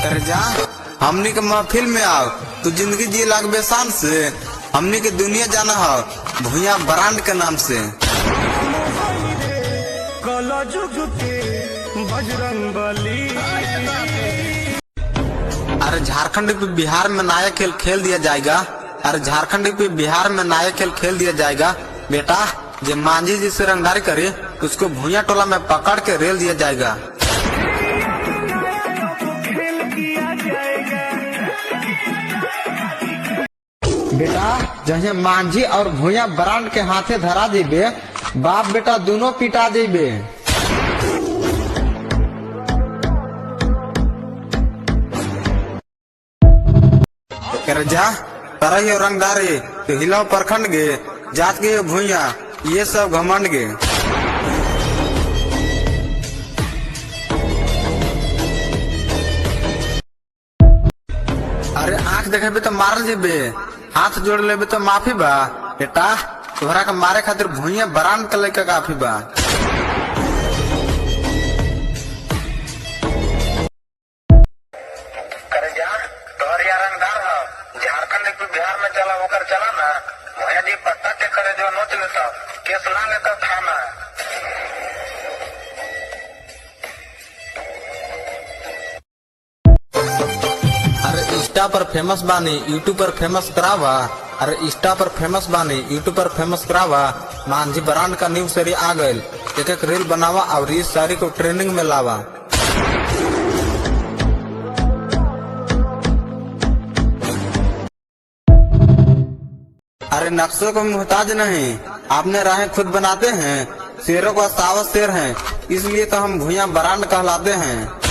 कर जा हमनी के महफिल में आओ तू जिंदगी जी लागबे शान से। हमनी के दुनिया जाना हो भूया ब्रांड के नाम से। अरे झारखंड पे बिहार में नया खेल खेल दिया जाएगा। अरे झारखंड पे बिहार में नया खेल खेल दिया जाएगा। बेटा जो मांझी जी से रंगदारी करे उसको भूया टोला में पकड़ के रेल दिया जाएगा। बेटा जहाँ मांझी और भूया ब्रांड के हाथे धरा जेबे बाप बेटा दोनों पिटा जेबे। कर जा तरह रंगदारी तो हिलाओ प्रखंड गे जात के भूया ये सब घमंड गे। अरे आंख देखे तो मारल जेबे हाथ जोड़ लेबे तो माफी बा। बेटा तोहरा के मारे खातिर भूया ब्रांड के लेके काफी बा। झारखंड बिहार में चला होकर चला ना भैया जी पत्ता के करे जो नोच लेता केस ला लेता थाना। अरे इंस्टा पर फेमस बानी यूट्यूब पर फेमस करावा। अरे इंस्टा पर फेमस बानी यूट्यूब पर फेमस करावा। मांझी ब्रांड का न्यू सीरीज आ गए एक एक रील बनावा और इस सारी को ट्रेंडिंग में लावा। अरे नक्शों को मुहताज नहीं आपने राहें खुद बनाते हैं। शेरों का सावत शेर हैं इसलिए तो हम भूया ब्रांड कहलाते हैं।